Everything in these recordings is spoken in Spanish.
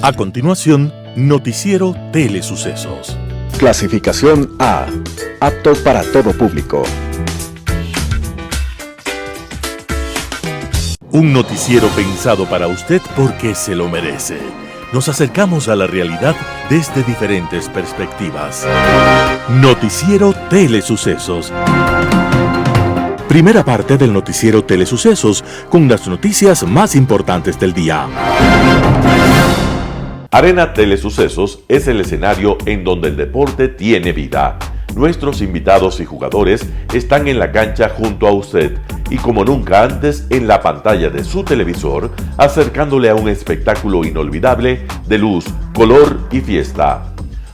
A continuación, Noticiero Telesucesos. Clasificación A. Apto para todo público. Un noticiero pensado para usted porque se lo merece. Nos acercamos a la realidad desde diferentes perspectivas. Noticiero Telesucesos. Primera parte del Noticiero Telesucesos, con las noticias más importantes del día. Arena Telesucesos es el escenario en donde el deporte tiene vida. Nuestros invitados y jugadores están en la cancha junto a usted y como nunca antes en la pantalla de su televisor, acercándole a un espectáculo inolvidable de luz, color y fiesta.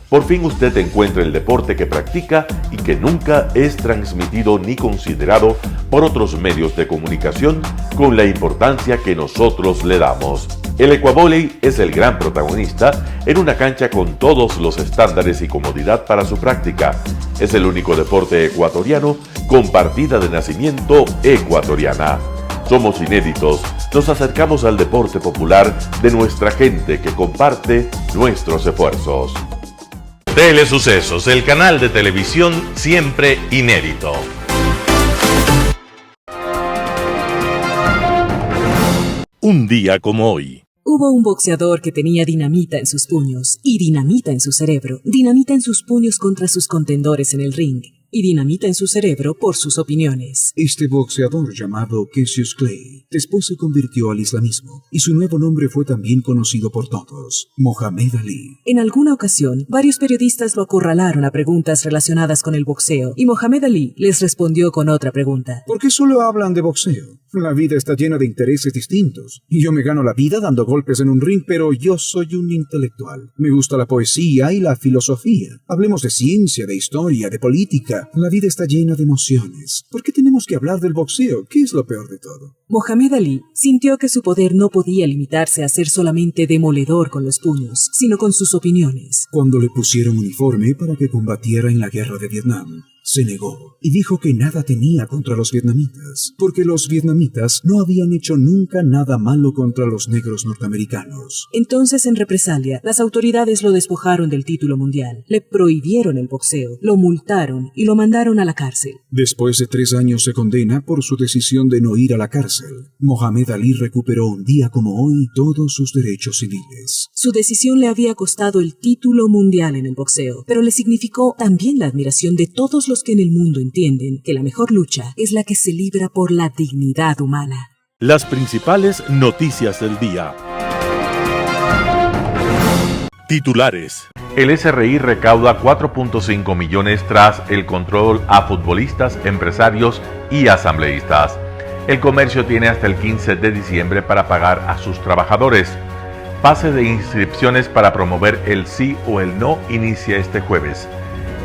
Por fin usted encuentra el deporte que practica y que nunca es transmitido ni considerado por otros medios de comunicación con la importancia que nosotros le damos. El ecuavóley es el gran protagonista en una cancha con todos los estándares y comodidad para su práctica. Es el único deporte ecuatoriano con partida de nacimiento ecuatoriana. Somos inéditos, nos acercamos al deporte popular de nuestra gente que comparte nuestros esfuerzos. Telesucesos, el canal de televisión siempre inédito. Un día como hoy. Hubo un boxeador que tenía dinamita en sus puños y dinamita en su cerebro, dinamita en sus puños contra sus contendores en el ring y dinamita en su cerebro por sus opiniones. Este boxeador llamado Cassius Clay después se convirtió al islamismo y su nuevo nombre fue también conocido por todos, Mohamed Ali. En alguna ocasión, varios periodistas lo acorralaron a preguntas relacionadas con el boxeo y Mohamed Ali les respondió con otra pregunta. ¿Por qué solo hablan de boxeo? La vida está llena de intereses distintos y yo me gano la vida dando golpes en un ring, pero yo soy un intelectual. Me gusta la poesía y la filosofía. Hablemos de ciencia, de historia, de política. La vida está llena de emociones. ¿Por qué tenemos que hablar del boxeo? ¿Qué es lo peor de todo? Mohamed Ali sintió que su poder no podía limitarse a ser solamente demoledor con los puños, sino con sus opiniones. Cuando le pusieron uniforme para que combatiera en la guerra de Vietnam, se negó y dijo que nada tenía contra los vietnamitas, porque los vietnamitas no habían hecho nunca nada malo contra los negros norteamericanos. Entonces, en represalia, las autoridades lo despojaron del título mundial, le prohibieron el boxeo, lo multaron y lo mandaron a la cárcel. Después de 3 años se condena por su decisión de no ir a la cárcel. Mohamed Ali recuperó un día como hoy todos sus derechos civiles. Su decisión le había costado el título mundial en el boxeo, pero le significó también la admiración de todos los que en el mundo entienden que la mejor lucha es la que se libra por la dignidad humana. Las principales noticias del día. Titulares. El SRI recauda 4.5 millones tras el control a futbolistas, empresarios y asambleístas. El comercio tiene hasta el 15 de diciembre para pagar a sus trabajadores. Fase de inscripciones para promover el sí o el no inicia este jueves.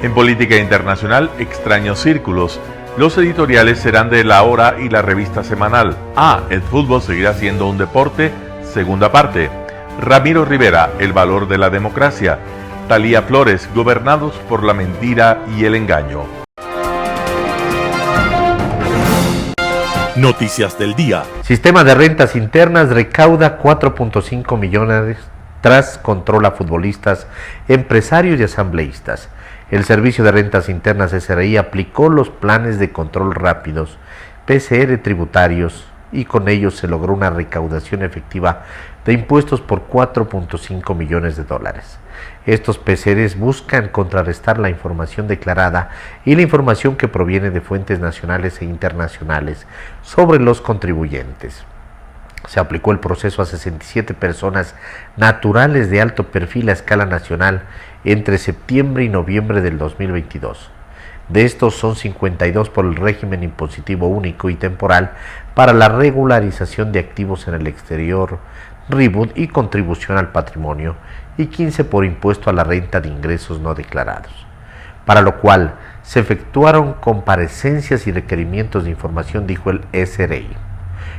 En política internacional, extraños círculos. Los editoriales serán de La Hora y la revista semanal. El fútbol seguirá siendo un deporte, segunda parte. Ramiro Rivera, el valor de la democracia. Thalía Flores, gobernados por la mentira y el engaño. Noticias del día. Sistema de rentas internas recauda 4.5 millones tras control a futbolistas, empresarios y asambleístas. El Servicio de Rentas Internas SRI aplicó los planes de control rápidos, PCR tributarios, y con ellos se logró una recaudación efectiva de impuestos por 4.5 millones de dólares. Estos PCRs buscan contrarrestar la información declarada y la información que proviene de fuentes nacionales e internacionales sobre los contribuyentes. Se aplicó el proceso a 67 personas naturales de alto perfil a escala nacional entre septiembre y noviembre del 2022. De estos son 52 por el régimen impositivo único y temporal para la regularización de activos en el exterior, RIBUD y contribución al patrimonio, y 15 por impuesto a la renta de ingresos no declarados, para lo cual se efectuaron comparecencias y requerimientos de información, dijo el SRI.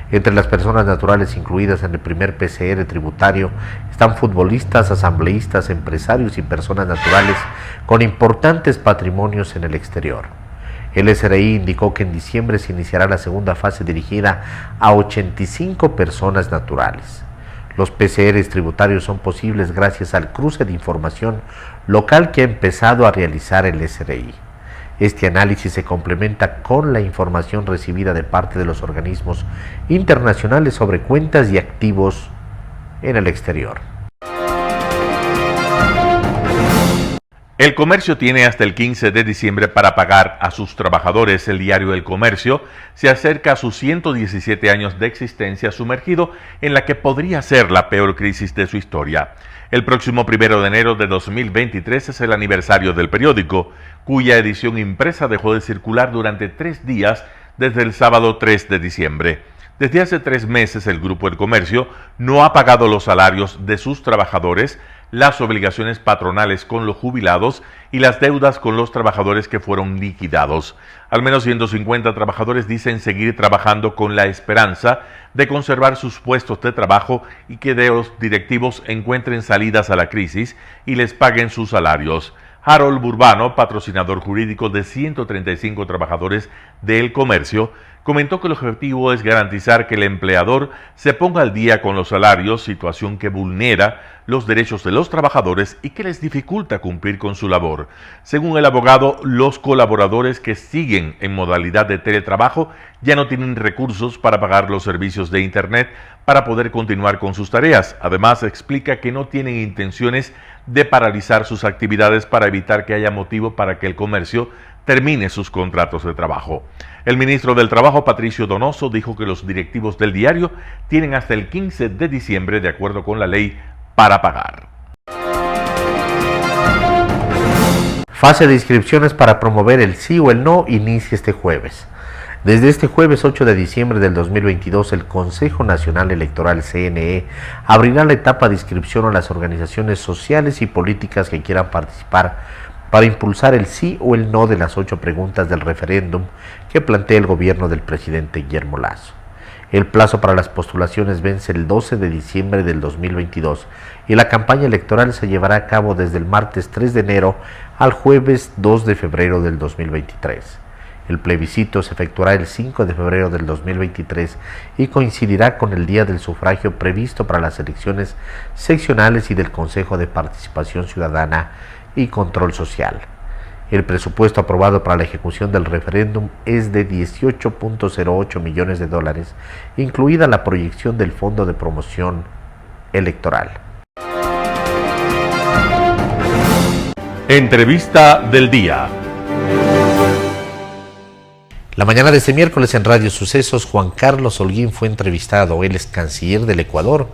Entre las personas naturales incluidas en el primer PCR tributario están futbolistas, asambleístas, empresarios y personas naturales con importantes patrimonios en el exterior. El SRI indicó que en diciembre se iniciará la segunda fase dirigida a 85 personas naturales. Los PCRs tributarios son posibles gracias al cruce de información local que ha empezado a realizar el SRI. Este análisis se complementa con la información recibida de parte de los organismos internacionales sobre cuentas y activos en el exterior. El comercio tiene hasta el 15 de diciembre para pagar a sus trabajadores. El diario El Comercio se acerca a sus 117 años de existencia, sumergido en la que podría ser la peor crisis de su historia. El próximo 1 de enero de 2023 es el aniversario del periódico, cuya edición impresa dejó de circular durante 3 días desde el sábado 3 de diciembre. Desde hace 3 meses el Grupo El Comercio no ha pagado los salarios de sus trabajadores, las obligaciones patronales con los jubilados y las deudas con los trabajadores que fueron liquidados. Al menos 150 trabajadores dicen seguir trabajando con la esperanza de conservar sus puestos de trabajo y que los directivos encuentren salidas a la crisis y les paguen sus salarios. Harold Burbano, patrocinador jurídico de 135 trabajadores del Comercio, comentó que el objetivo es garantizar que el empleador se ponga al día con los salarios, situación que vulnera los derechos de los trabajadores y que les dificulta cumplir con su labor. Según el abogado, los colaboradores que siguen en modalidad de teletrabajo ya no tienen recursos para pagar los servicios de Internet para poder continuar con sus tareas. Además, explica que no tienen intenciones de paralizar sus actividades para evitar que haya motivo para que el comercio termine sus contratos de trabajo. El ministro del Trabajo, Patricio Donoso, dijo que los directivos del diario tienen hasta el 15 de diciembre, de acuerdo con la ley, para pagar. Fase de inscripciones para promover el sí o el no inicia este jueves. Desde este jueves 8 de diciembre del 2022, el Consejo Nacional Electoral CNE abrirá la etapa de inscripción a las organizaciones sociales y políticas que quieran participar para impulsar el sí o el no de las 8 preguntas del referéndum que plantea el gobierno del presidente Guillermo Lasso. El plazo para las postulaciones vence el 12 de diciembre del 2022 y la campaña electoral se llevará a cabo desde el martes 3 de enero al jueves 2 de febrero del 2023. El plebiscito se efectuará el 5 de febrero del 2023 y coincidirá con el día del sufragio previsto para las elecciones seccionales y del Consejo de Participación Ciudadana y Control Social. El presupuesto aprobado para la ejecución del referéndum es de $18.08 millones, incluida la proyección del Fondo de Promoción Electoral. Entrevista del día. La mañana de este miércoles en Radio Sucesos, Juan Carlos Holguín fue entrevistado. Él es canciller del Ecuador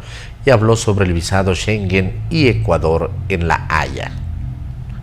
y habló sobre el visado Schengen y Ecuador en La Haya.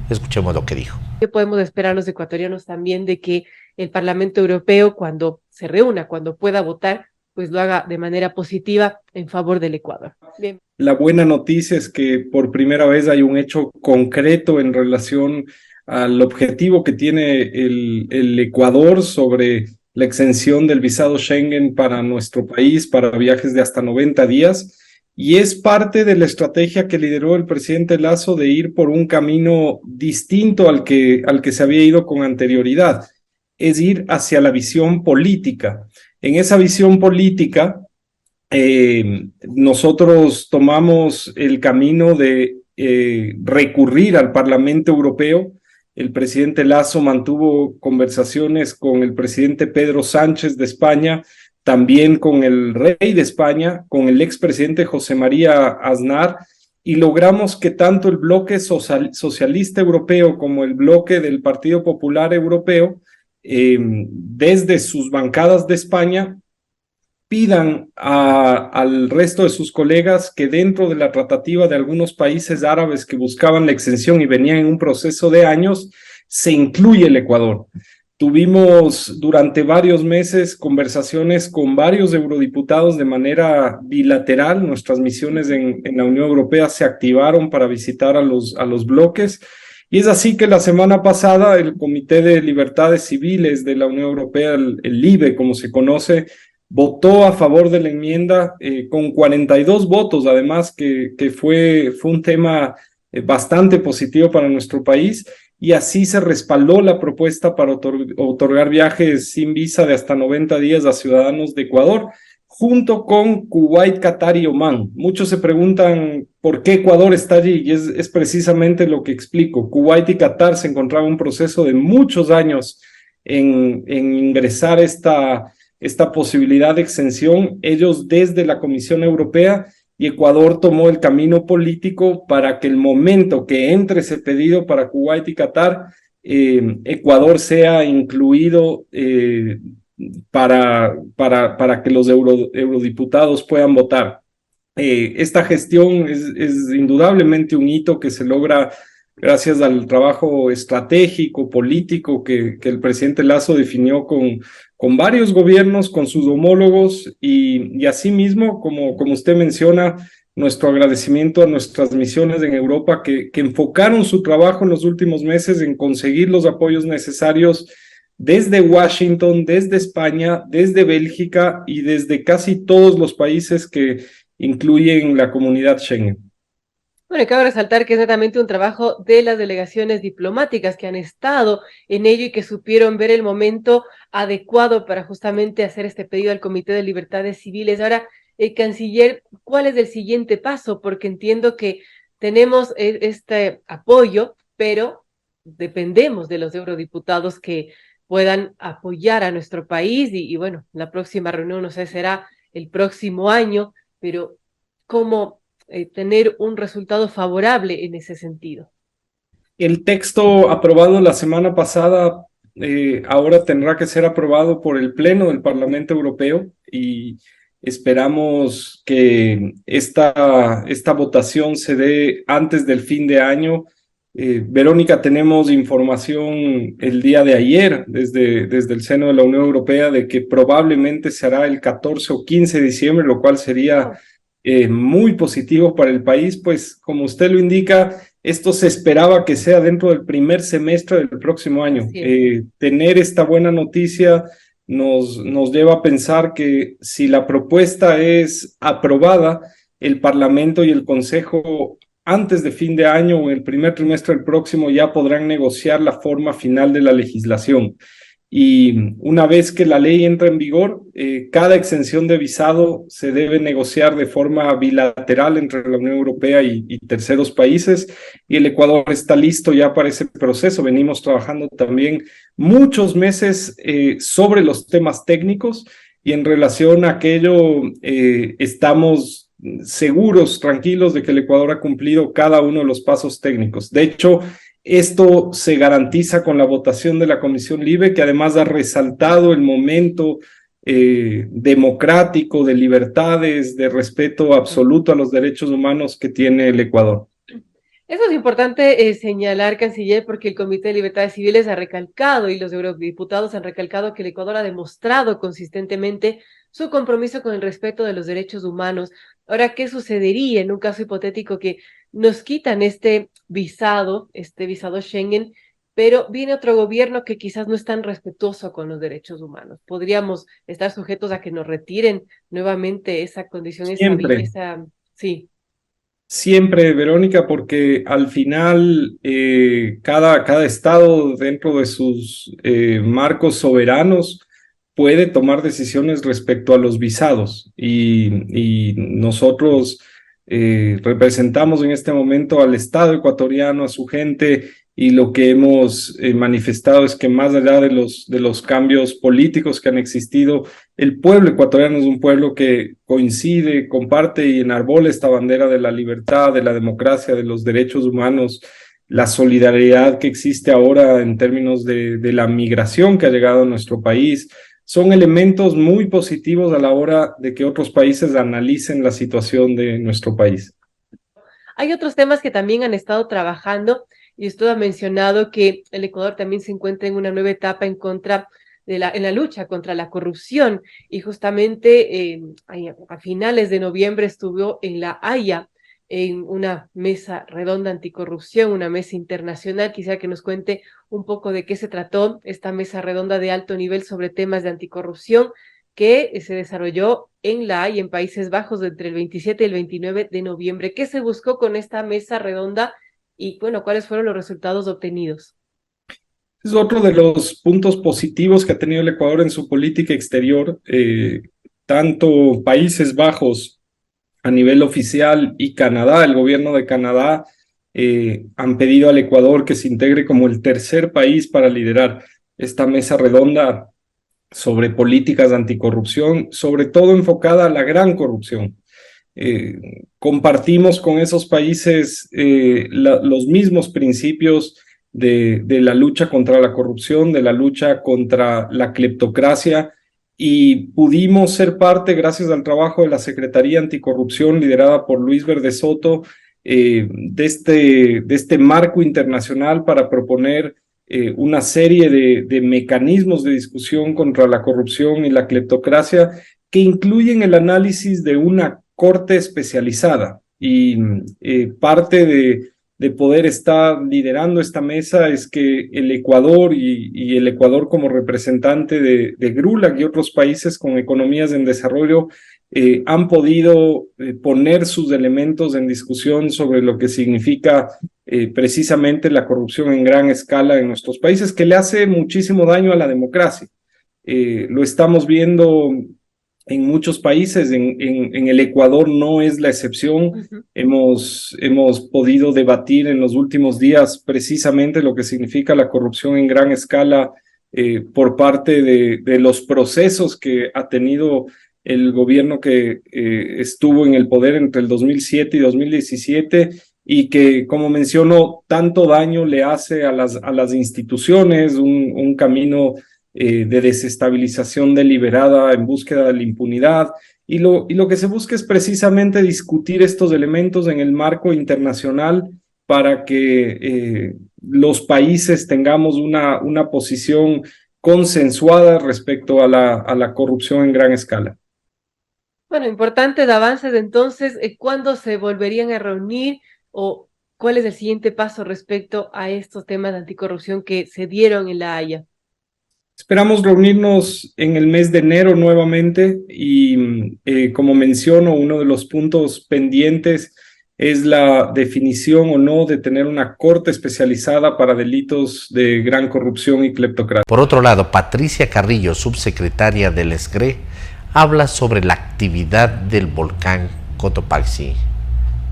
Escuchemos lo que dijo. ¿Qué podemos esperar los ecuatorianos también de que el Parlamento Europeo, cuando se reúna, cuando pueda votar, pues lo haga de manera positiva en favor del Ecuador? Bien. La buena noticia es que por primera vez hay un hecho concreto en relación al objetivo que tiene el Ecuador sobre la exención del visado Schengen para nuestro país, para viajes de hasta 90 días. Y es parte de la estrategia que lideró el presidente Lasso de ir por un camino distinto al que se había ido con anterioridad, es ir hacia la visión política. En esa visión política, nosotros tomamos el camino de recurrir al Parlamento Europeo. El presidente Lasso mantuvo conversaciones con el presidente Pedro Sánchez de España, también con el rey de España, con el expresidente José María Aznar, y logramos que tanto el bloque socialista europeo como el bloque del Partido Popular Europeo, desde sus bancadas de España, pidan al resto de sus colegas que dentro de la tratativa de algunos países árabes que buscaban la exención y venían en un proceso de años, se incluye el Ecuador. Tuvimos durante varios meses conversaciones con varios eurodiputados de manera bilateral. Nuestras misiones en la Unión Europea se activaron para visitar a los bloques. Y es así que la semana pasada el Comité de Libertades Civiles de la Unión Europea, el LIBE como se conoce, votó a favor de la enmienda con 42 votos, además que fue un tema bastante positivo para nuestro país. Y así se respaldó la propuesta para otorgar viajes sin visa de hasta 90 días a ciudadanos de Ecuador. junto con Kuwait, Qatar y Omán. Muchos se preguntan por qué Ecuador está allí, y es precisamente lo que explico. Kuwait y Qatar se encontraban en un proceso de muchos años en ingresar esta posibilidad de exención, ellos desde la Comisión Europea, y Ecuador tomó el camino político para que el momento que entre ese pedido para Kuwait y Qatar, Ecuador sea incluido para que los eurodiputados puedan votar. Esta gestión es indudablemente un hito que se logra gracias al trabajo estratégico, político que el presidente Lasso definió con varios gobiernos, con sus homólogos, y asimismo, como usted menciona, nuestro agradecimiento a nuestras misiones en Europa que enfocaron su trabajo en los últimos meses en conseguir los apoyos necesarios desde Washington, desde España, desde Bélgica y desde casi todos los países que incluyen la comunidad Schengen. Bueno, cabe resaltar que es netamente un trabajo de las delegaciones diplomáticas que han estado en ello y que supieron ver el momento adecuado para justamente hacer este pedido al Comité de Libertades Civiles. Ahora, canciller, ¿cuál es el siguiente paso? Porque entiendo que tenemos este apoyo, pero dependemos de los eurodiputados que puedan apoyar a nuestro país y bueno, la próxima reunión no sé, será el próximo año, pero ¿cómo tener un resultado favorable en ese sentido? El texto aprobado la semana pasada ahora tendrá que ser aprobado por el Pleno del Parlamento Europeo y esperamos que esta votación se dé antes del fin de año. Verónica, tenemos información el día de ayer desde el seno de la Unión Europea de que probablemente se hará el 14 o 15 de diciembre, lo cual sería muy positivo para el país, pues como usted lo indica, esto se esperaba que sea dentro del primer semestre del próximo año. Tener esta buena noticia nos lleva a pensar que si la propuesta es aprobada, el Parlamento y el Consejo antes de fin de año o en el primer trimestre del próximo ya podrán negociar la forma final de la legislación. Y una vez que la ley entra en vigor, cada exención de visado se debe negociar de forma bilateral entre la Unión Europea y terceros países, y el Ecuador está listo ya para ese proceso. Venimos trabajando también muchos meses sobre los temas técnicos, y en relación a aquello estamos seguros, tranquilos de que el Ecuador ha cumplido cada uno de los pasos técnicos. De hecho, esto se garantiza con la votación de la Comisión Libe, que además ha resaltado el momento democrático, de libertades, de respeto absoluto a los derechos humanos que tiene el Ecuador. Eso es importante señalar, canciller, porque el Comité de Libertades Civiles ha recalcado y los eurodiputados han recalcado que el Ecuador ha demostrado consistentemente su compromiso con el respeto de los derechos humanos. Ahora, ¿qué sucedería en un caso hipotético que nos quitan este visado Schengen, pero viene otro gobierno que quizás no es tan respetuoso con los derechos humanos? ¿Podríamos estar sujetos a que nos retiren nuevamente esa condición? Siempre. Sí. Siempre, Verónica, porque al final cada estado dentro de sus marcos soberanos puede tomar decisiones respecto a los visados, y nosotros representamos en este momento al Estado ecuatoriano, a su gente, y lo que hemos manifestado es que más allá de los cambios políticos que han existido, el pueblo ecuatoriano es un pueblo que coincide, comparte y enarbola esta bandera de la libertad, de la democracia, de los derechos humanos, la solidaridad que existe ahora en términos de la migración que ha llegado a nuestro país. Son elementos muy positivos a la hora de que otros países analicen la situación de nuestro país. Hay otros temas que también han estado trabajando, y usted ha mencionado que el Ecuador también se encuentra en una nueva etapa en la lucha contra la corrupción, y justamente a finales de noviembre estuvo en La Haya en una mesa redonda anticorrupción, una mesa internacional. Quisiera que nos cuente un poco de qué se trató esta mesa redonda de alto nivel sobre temas de anticorrupción que se desarrolló en La Haya, en Países Bajos, entre el 27 y el 29 de noviembre. ¿Qué se buscó con esta mesa redonda y, bueno, cuáles fueron los resultados obtenidos? Es otro de los puntos positivos que ha tenido el Ecuador en su política exterior. tanto Países Bajos a nivel oficial y Canadá, el gobierno de Canadá, han pedido al Ecuador que se integre como el tercer país para liderar esta mesa redonda sobre políticas anticorrupción, sobre todo enfocada a la gran corrupción. Compartimos con esos países los mismos principios de la lucha contra la corrupción, de la lucha contra la cleptocracia, y pudimos ser parte, gracias al trabajo de la Secretaría Anticorrupción liderada por Luis Verde Soto, de este marco internacional para proponer una serie de mecanismos de discusión contra la corrupción y la cleptocracia que incluyen el análisis de una corte especializada. Y parte de poder estar liderando esta mesa es que el Ecuador y el Ecuador como representante de GRULAC y otros países con economías en desarrollo han podido poner sus elementos en discusión sobre lo que significa precisamente la corrupción en gran escala en nuestros países, que le hace muchísimo daño a la democracia. Lo estamos viendo en muchos países, en el Ecuador no es la excepción. Hemos podido debatir en los últimos días precisamente lo que significa la corrupción en gran escala por parte de los procesos que ha tenido el gobierno que estuvo en el poder entre el 2007 y 2017 y que, como menciono, tanto daño le hace a las instituciones, un camino de desestabilización deliberada en búsqueda de la impunidad, y lo que se busca es precisamente discutir estos elementos en el marco internacional para que los países tengamos una posición consensuada respecto a la corrupción en gran escala. Bueno, importantes avances entonces. ¿Cuándo se volverían a reunir o cuál es el siguiente paso respecto a estos temas de anticorrupción que se dieron en La Haya? Esperamos reunirnos en el mes de enero nuevamente y como menciono, uno de los puntos pendientes es la definición o no de tener una corte especializada para delitos de gran corrupción y cleptocracia. Por otro lado, Patricia Carrillo, subsecretaria del SCRE, habla sobre la actividad del volcán Cotopaxi.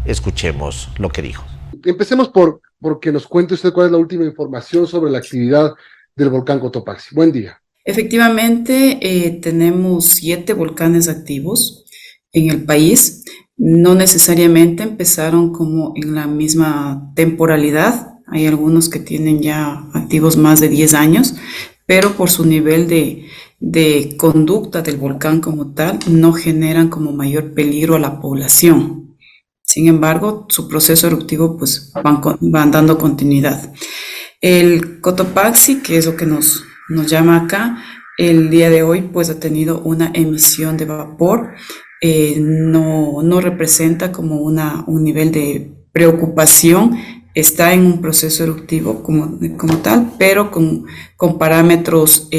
Escuchemos lo que dijo. Empecemos por que nos cuente usted cuál es la última información sobre la actividad del volcán Cotopaxi. Buen día. Efectivamente, tenemos 7 volcanes activos en el país. No necesariamente empezaron como en la misma temporalidad. Hay algunos que tienen ya activos más de 10 años, pero por su nivel de conducta del volcán como tal, no generan como mayor peligro a la población. Sin embargo, su proceso eruptivo pues van dando continuidad. El Cotopaxi, que es lo que nos llama acá, el día de hoy pues ha tenido una emisión de vapor. No representa como un nivel de preocupación. Está en un proceso eruptivo como tal, pero con parámetros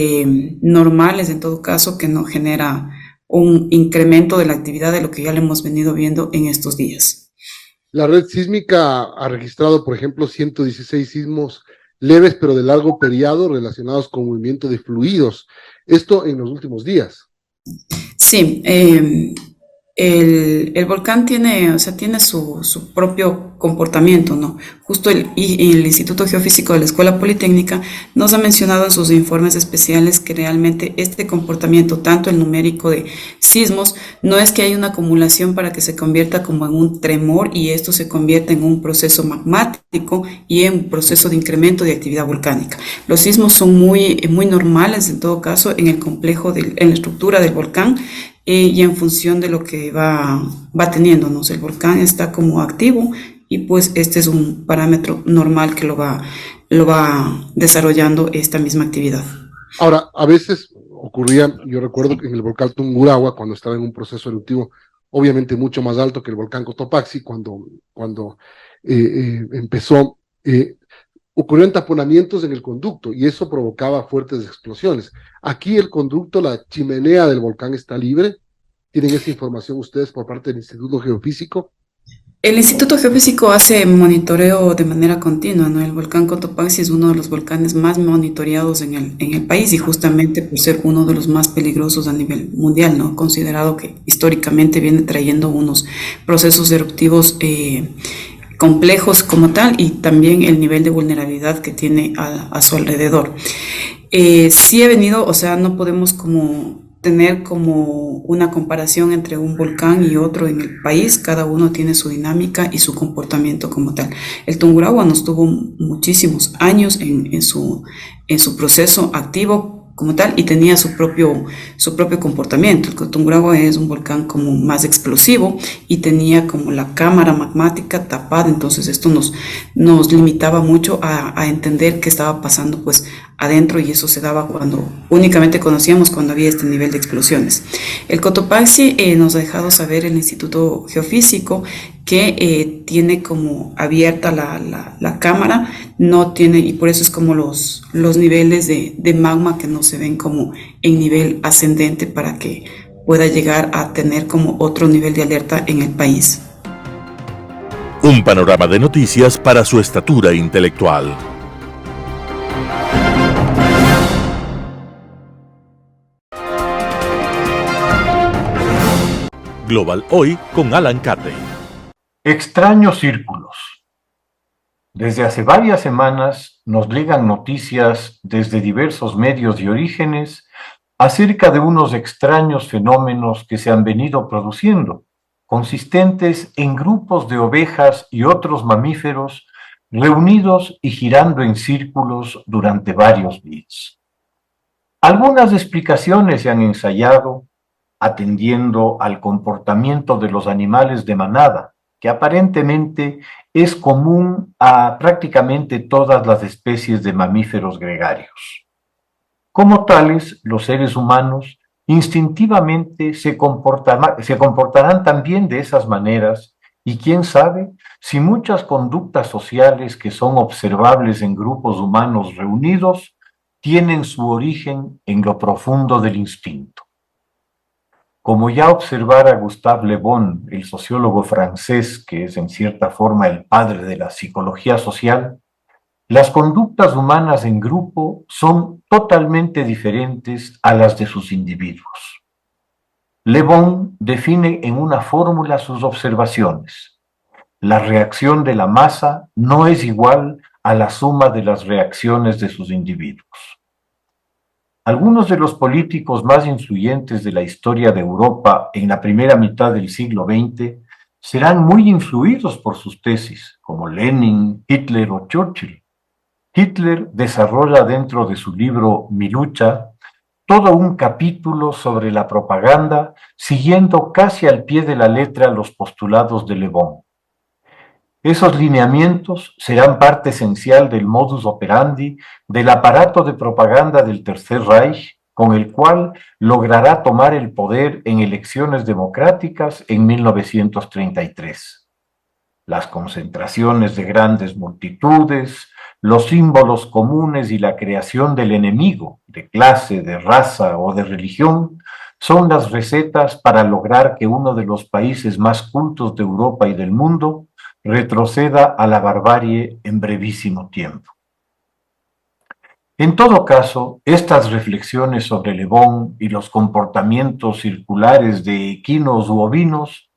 normales en todo caso, que no genera un incremento de la actividad de lo que ya le hemos venido viendo en estos días. La red sísmica ha registrado, por ejemplo, 116 sismos leves pero de largo periodo relacionados con movimiento de fluidos. Esto en los últimos días. Sí, el volcán tiene su propio comportamiento, ¿no? Justo el Instituto Geofísico de la Escuela Politécnica nos ha mencionado en sus informes especiales que realmente este comportamiento, tanto el numérico de sismos, no es que haya una acumulación para que se convierta como en un tremor y esto se convierta en un proceso magmático y en un proceso de incremento de actividad volcánica. Los sismos son muy normales en todo caso en el complejo, en la estructura del volcán, y en función de lo que va teniendo, ¿no? El volcán está como activo y pues este es un parámetro normal que lo va desarrollando esta misma actividad. Ahora, a veces ocurría, yo recuerdo que en el volcán Tungurahua, cuando estaba en un proceso eruptivo obviamente mucho más alto que el volcán Cotopaxi, cuando empezó, ocurrieron taponamientos en el conducto y eso provocaba fuertes explosiones. Aquí el conducto, la chimenea del volcán está libre. ¿Tienen esa información ustedes por parte del Instituto Geofísico? El Instituto Geofísico hace monitoreo de manera continua, ¿no? El volcán Cotopaxi es uno de los volcanes más monitoreados en el país y justamente por ser uno de los más peligrosos a nivel mundial, ¿no? Considerado que históricamente viene trayendo unos procesos eruptivos complejos como tal y también el nivel de vulnerabilidad que tiene a su alrededor. Sí he venido, o sea, no podemos como tener como una comparación entre un volcán y otro en el país, cada uno tiene su dinámica y su comportamiento como tal. El Tungurahua nos tuvo muchísimos años en su proceso activo como tal y tenía su propio comportamiento. El Tungurahua es un volcán como más explosivo y tenía como la cámara magmática tapada, entonces esto nos limitaba mucho a entender qué estaba pasando pues adentro y eso se daba cuando únicamente conocíamos cuando había este nivel de explosiones. El Cotopaxi nos ha dejado saber el Instituto Geofísico que tiene como abierta la cámara, no tiene, y por eso es como los niveles de magma que no se ven como en nivel ascendente para que pueda llegar a tener como otro nivel de alerta en el país. Un panorama de noticias para su estatura intelectual. Global Hoy con Alan Carney. Extraños círculos. Desde hace varias semanas nos llegan noticias desde diversos medios y orígenes acerca de unos extraños fenómenos que se han venido produciendo, consistentes en grupos de ovejas y otros mamíferos reunidos y girando en círculos durante varios días. Algunas explicaciones se han ensayado atendiendo al comportamiento de los animales de manada, que aparentemente es común a prácticamente todas las especies de mamíferos gregarios. Como tales, los seres humanos instintivamente se comportarán también de esas maneras y quién sabe si muchas conductas sociales que son observables en grupos humanos reunidos tienen su origen en lo profundo del instinto. Como ya observara Gustave Le Bon, el sociólogo francés, que es en cierta forma el padre de la psicología social, las conductas humanas en grupo son totalmente diferentes a las de sus individuos. Le Bon define en una fórmula sus observaciones. La reacción de la masa no es igual a la suma de las reacciones de sus individuos. Algunos de los políticos más influyentes de la historia de Europa en la primera mitad del siglo XX serán muy influidos por sus tesis, como Lenin, Hitler o Churchill. Hitler desarrolla dentro de su libro Mi lucha todo un capítulo sobre la propaganda, siguiendo casi al pie de la letra los postulados de Le Bon. Esos lineamientos serán parte esencial del modus operandi del aparato de propaganda del Tercer Reich, con el cual logrará tomar el poder en elecciones democráticas en 1933. Las concentraciones de grandes multitudes, los símbolos comunes y la creación del enemigo, de clase, de raza o de religión, son las recetas para lograr que uno de los países más cultos de Europa y del mundo retroceda a la barbarie en brevísimo tiempo. En todo caso, estas reflexiones sobre Le Bon y los comportamientos circulares de equinos u ovinos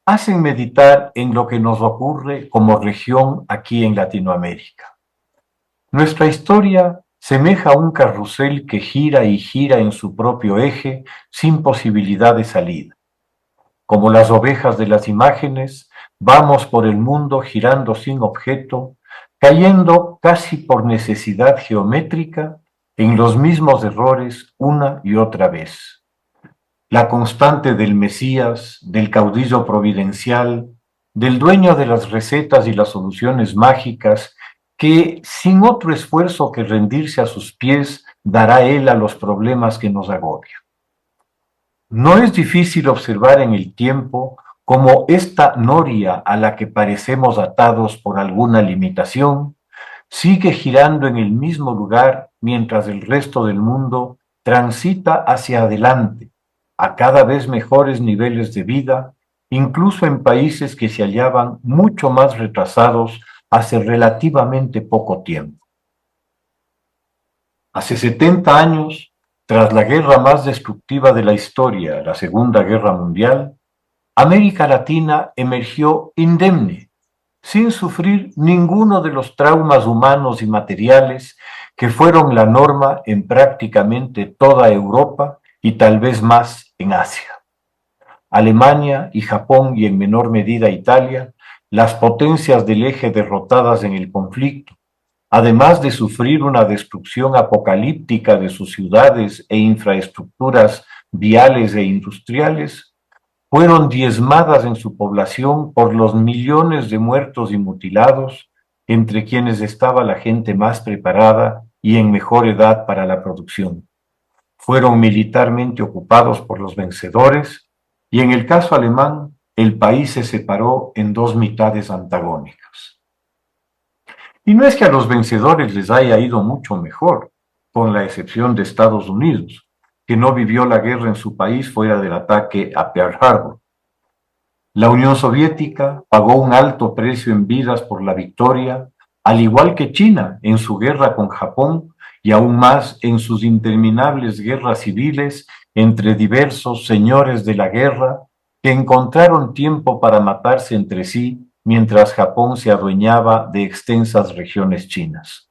hacen meditar en lo que nos ocurre como región aquí en Latinoamérica. Nuestra historia semeja a un carrusel que gira y gira en su propio eje sin posibilidad de salida. Como las ovejas de las imágenes, vamos por el mundo girando sin objeto, cayendo casi por necesidad geométrica en los mismos errores una y otra vez. La constante del Mesías, del caudillo providencial, del dueño de las recetas y las soluciones mágicas, que sin otro esfuerzo que rendirse a sus pies, dará él a los problemas que nos agobian. No es difícil observar en el tiempo como esta noria a la que parecemos atados por alguna limitación, sigue girando en el mismo lugar mientras el resto del mundo transita hacia adelante, a cada vez mejores niveles de vida, incluso en países que se hallaban mucho más retrasados hace relativamente poco tiempo. Hace 70 años, tras la guerra más destructiva de la historia, la Segunda Guerra Mundial, América Latina emergió indemne, sin sufrir ninguno de los traumas humanos y materiales que fueron la norma en prácticamente toda Europa y tal vez más en Asia. Alemania y Japón, y en menor medida Italia, las potencias del eje derrotadas en el conflicto, además de sufrir una destrucción apocalíptica de sus ciudades e infraestructuras viales e industriales, fueron diezmadas en su población por los millones de muertos y mutilados, entre quienes estaba la gente más preparada y en mejor edad para la producción. Fueron militarmente ocupados por los vencedores, y en el caso alemán, el país se separó en dos mitades antagónicas. Y no es que a los vencedores les haya ido mucho mejor, con la excepción de Estados Unidos, que no vivió la guerra en su país fuera del ataque a Pearl Harbor. La Unión Soviética pagó un alto precio en vidas por la victoria, al igual que China en su guerra con Japón y aún más en sus interminables guerras civiles entre diversos señores de la guerra que encontraron tiempo para matarse entre sí mientras Japón se adueñaba de extensas regiones chinas.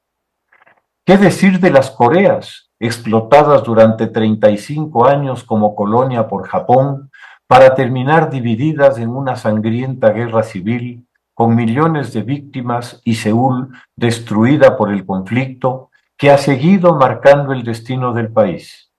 ¿Qué decir de las Coreas, explotadas durante 35 años como colonia por Japón, para terminar divididas en una sangrienta guerra civil con millones de víctimas y Seúl destruida por el conflicto que ha seguido marcando el destino del país?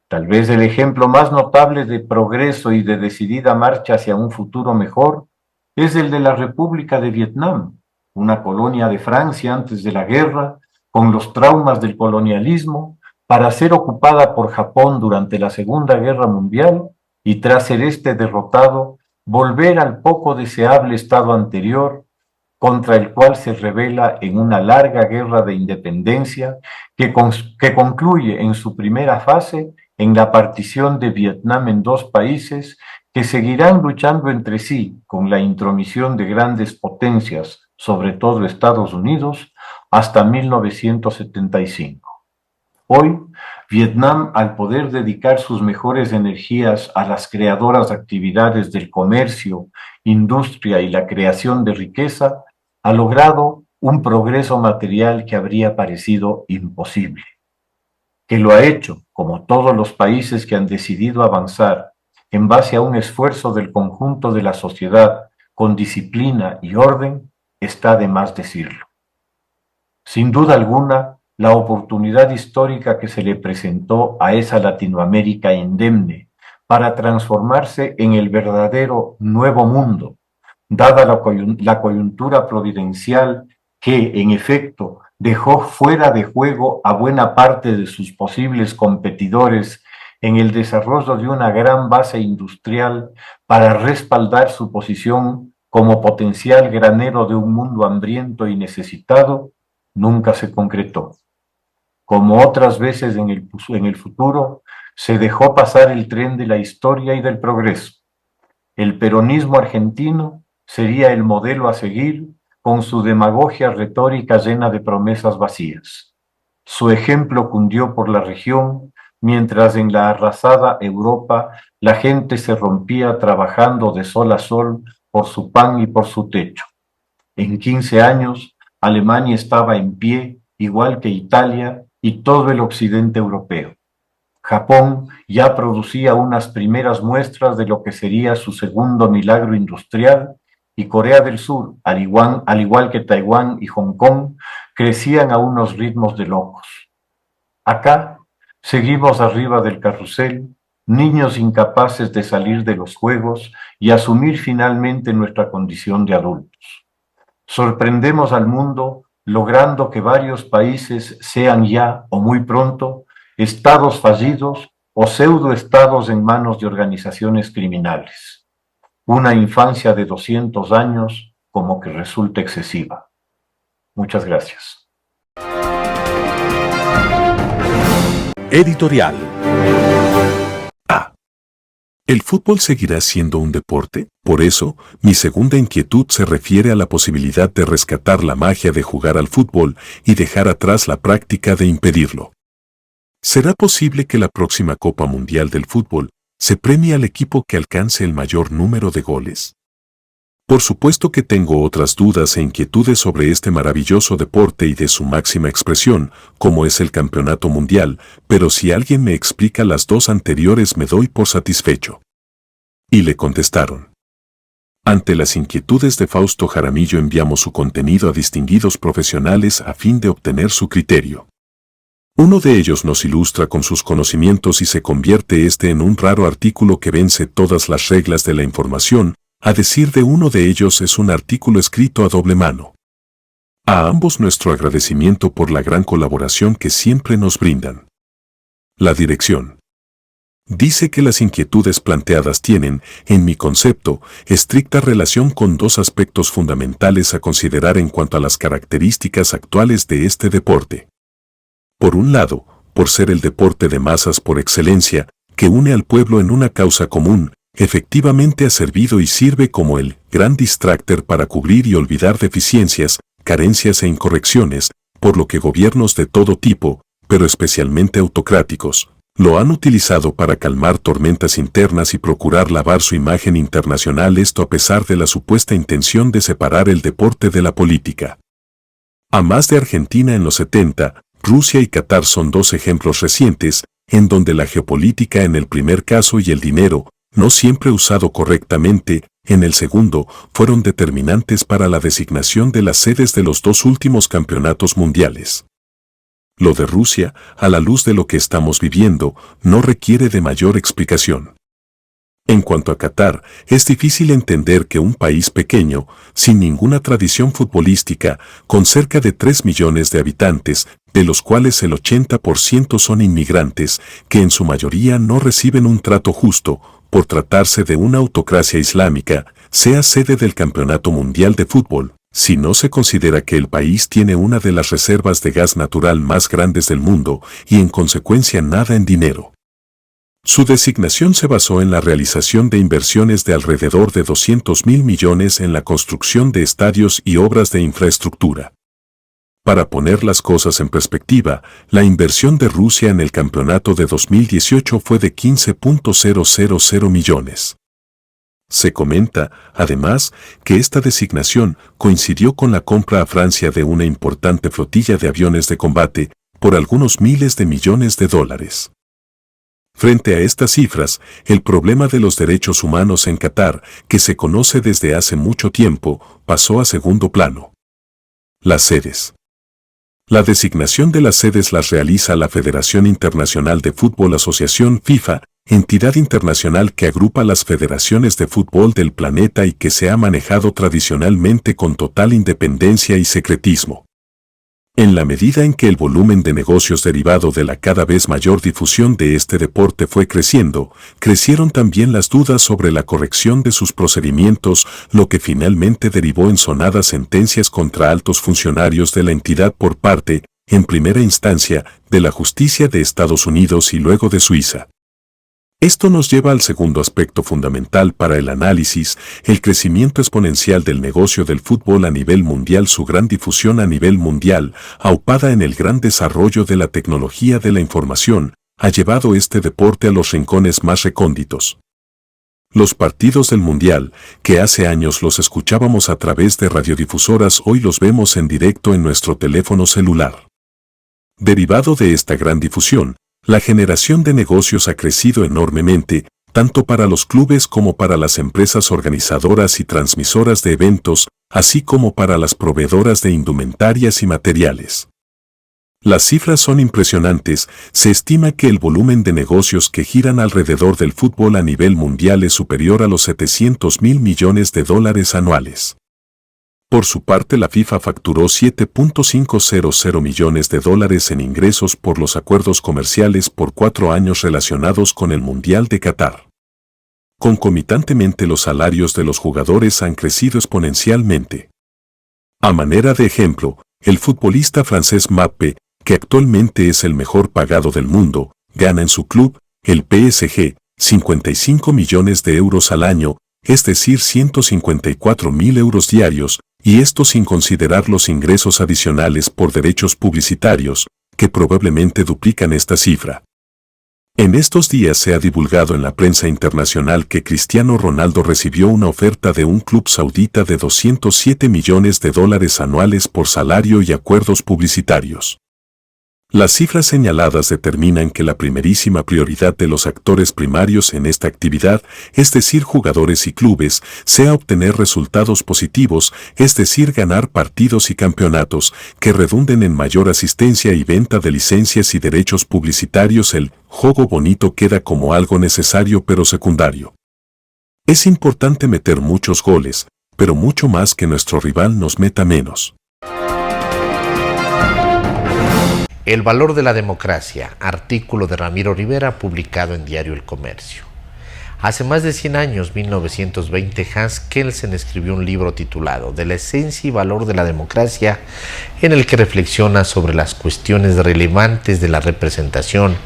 Tal vez el ejemplo más notable de progreso y de decidida marcha hacia un futuro mejor es el de la República de Vietnam, una colonia de Francia antes de la guerra, con los traumas del colonialismo, para ser ocupada por Japón durante la Segunda Guerra Mundial y tras ser este derrotado, volver al poco deseable estado anterior, contra el cual se revela en una larga guerra de independencia que concluye en su primera fase en la partición de Vietnam en dos países que seguirán luchando entre sí con la intromisión de grandes potencias, sobre todo Estados Unidos, hasta 1975. Hoy, Vietnam, al poder dedicar sus mejores energías a las creadoras actividades del comercio, industria y la creación de riqueza, ha logrado un progreso material que habría parecido imposible. Que lo ha hecho, como todos los países que han decidido avanzar, en base a un esfuerzo del conjunto de la sociedad con disciplina y orden, está de más decirlo. Sin duda alguna, la oportunidad histórica que se le presentó a esa Latinoamérica indemne para transformarse en el verdadero nuevo mundo, dada la coyuntura providencial que, en efecto, dejó fuera de juego a buena parte de sus posibles competidores en el desarrollo de una gran base industrial para respaldar su posición como potencial granero de un mundo hambriento y necesitado, nunca se concretó. Como otras veces en el futuro, se dejó pasar el tren de la historia y del progreso. El peronismo argentino sería el modelo a seguir con su demagogia retórica llena de promesas vacías. Su ejemplo cundió por la región, mientras en la arrasada Europa la gente se rompía trabajando de sol a sol por su pan y por su techo. En 15 años, Alemania estaba en pie, igual que Italia y todo el occidente europeo. Japón ya producía unas primeras muestras de lo que sería su segundo milagro industrial, y Corea del Sur, al igual que Taiwán y Hong Kong, crecían a unos ritmos de locos. Acá seguimos arriba del carrusel, niños incapaces de salir de los juegos y asumir finalmente nuestra condición de adultos. Sorprendemos al mundo logrando que varios países sean ya, o muy pronto, estados fallidos o pseudoestados en manos de organizaciones criminales. Una infancia de 200 años como que resulta excesiva. Muchas gracias. Editorial ¿El fútbol seguirá siendo un deporte? Por eso, mi segunda inquietud se refiere a la posibilidad de rescatar la magia de jugar al fútbol y dejar atrás la práctica de impedirlo. ¿Será posible que la próxima Copa Mundial del Fútbol se premie al equipo que alcance el mayor número de goles? Por supuesto que tengo otras dudas e inquietudes sobre este maravilloso deporte y de su máxima expresión, como es el Campeonato Mundial, pero si alguien me explica las dos anteriores me doy por satisfecho. Y le contestaron. Ante las inquietudes de Fausto Jaramillo enviamos su contenido a distinguidos profesionales a fin de obtener su criterio. Uno de ellos nos ilustra con sus conocimientos y se convierte en un raro artículo que vence todas las reglas de la información. A decir de uno de ellos es un artículo escrito a doble mano. A ambos nuestro agradecimiento por la gran colaboración que siempre nos brindan. La dirección. Dice que las inquietudes planteadas tienen, en mi concepto, estricta relación con dos aspectos fundamentales a considerar en cuanto a las características actuales de este deporte. Por un lado, por ser el deporte de masas por excelencia, que une al pueblo en una causa común, efectivamente ha servido y sirve como el gran distractor para cubrir y olvidar deficiencias, carencias e incorrecciones, por lo que gobiernos de todo tipo, pero especialmente autocráticos, lo han utilizado para calmar tormentas internas y procurar lavar su imagen internacional, esto a pesar de la supuesta intención de separar el deporte de la política. A más de Argentina en los 70, Rusia y Qatar son dos ejemplos recientes, en donde la geopolítica en el primer caso y el dinero, no siempre usado correctamente, en el segundo, fueron determinantes para la designación de las sedes de los dos últimos campeonatos mundiales. Lo de Rusia, a la luz de lo que estamos viviendo, no requiere de mayor explicación. En cuanto a Qatar, es difícil entender que un país pequeño, sin ninguna tradición futbolística, con cerca de 3 millones de habitantes, de los cuales el 80% son inmigrantes, que en su mayoría no reciben un trato justo, por tratarse de una autocracia islámica, sea sede del Campeonato Mundial de Fútbol, si no se considera que el país tiene una de las reservas de gas natural más grandes del mundo y en consecuencia nada en dinero. Su designación se basó en la realización de inversiones de alrededor de 200.000 millones en la construcción de estadios y obras de infraestructura. Para poner las cosas en perspectiva, la inversión de Rusia en el campeonato de 2018 fue de 15.000 millones. Se comenta, además, que esta designación coincidió con la compra a Francia de una importante flotilla de aviones de combate por algunos miles de millones de dólares. Frente a estas cifras, el problema de los derechos humanos en Qatar, que se conoce desde hace mucho tiempo, pasó a segundo plano. Las sedes. La designación de las sedes las realiza la Federación Internacional de Fútbol Asociación FIFA, entidad internacional que agrupa las federaciones de fútbol del planeta y que se ha manejado tradicionalmente con total independencia y secretismo. En la medida en que el volumen de negocios derivado de la cada vez mayor difusión de este deporte fue creciendo, crecieron también las dudas sobre la corrección de sus procedimientos, lo que finalmente derivó en sonadas sentencias contra altos funcionarios de la entidad por parte, en primera instancia, de la justicia de Estados Unidos y luego de Suiza. Esto nos lleva al segundo aspecto fundamental para el análisis, el crecimiento exponencial del negocio del fútbol a nivel mundial. Su gran difusión a nivel mundial, aupada en el gran desarrollo de la tecnología de la información, ha llevado este deporte a los rincones más recónditos. Los partidos del Mundial, que hace años los escuchábamos a través de radiodifusoras, hoy los vemos en directo en nuestro teléfono celular. Derivado de esta gran difusión, la generación de negocios ha crecido enormemente, tanto para los clubes como para las empresas organizadoras y transmisoras de eventos, así como para las proveedoras de indumentarias y materiales. Las cifras son impresionantes. Se estima que el volumen de negocios que giran alrededor del fútbol a nivel mundial es superior a los 700.000 millones de dólares anuales. Por su parte, la FIFA facturó 7.500 millones de dólares en ingresos por los acuerdos comerciales por 4 años relacionados con el Mundial de Qatar. Concomitantemente, los salarios de los jugadores han crecido exponencialmente. A manera de ejemplo, el futbolista francés Mbappé, que actualmente es el mejor pagado del mundo, gana en su club, el PSG, 55 millones de euros al año, es decir 154.000 euros diarios, y esto sin considerar los ingresos adicionales por derechos publicitarios, que probablemente duplican esta cifra. En estos días se ha divulgado en la prensa internacional que Cristiano Ronaldo recibió una oferta de un club saudita de 207 millones de dólares anuales por salario y acuerdos publicitarios. Las cifras señaladas determinan que la primerísima prioridad de los actores primarios en esta actividad, es decir, jugadores y clubes, sea obtener resultados positivos, es decir, ganar partidos y campeonatos, que redunden en mayor asistencia y venta de licencias y derechos publicitarios. El juego bonito queda como algo necesario pero secundario. Es importante meter muchos goles, pero mucho más que nuestro rival nos meta menos. El valor de la democracia, artículo de Ramiro Rivera, publicado en Diario El Comercio. Hace más de 100 años, 1920, Hans Kelsen escribió un libro titulado De la esencia y valor de la democracia, en el que reflexiona sobre las cuestiones relevantes de la representación,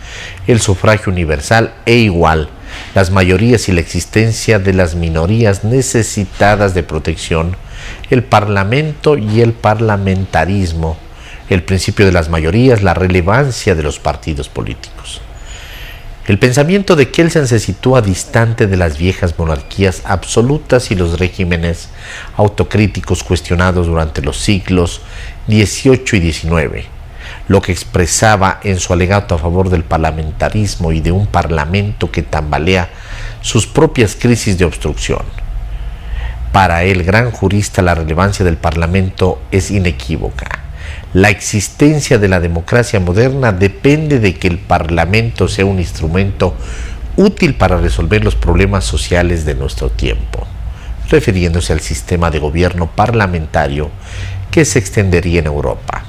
el sufragio universal e igual, las mayorías y la existencia de las minorías necesitadas de protección, el parlamento y el parlamentarismo, el principio de las mayorías, la relevancia de los partidos políticos. El pensamiento de Kelsen se sitúa distante de las viejas monarquías absolutas y los regímenes autocríticos cuestionados durante los siglos XVIII y XIX, lo que expresaba en su alegato a favor del parlamentarismo y de un parlamento que tambalea sus propias crisis de obstrucción. Para el gran jurista, la relevancia del parlamento es inequívoca. La existencia de la democracia moderna depende de que el Parlamento sea un instrumento útil para resolver los problemas sociales de nuestro tiempo, refiriéndose al sistema de gobierno parlamentario que se extendería en Europa.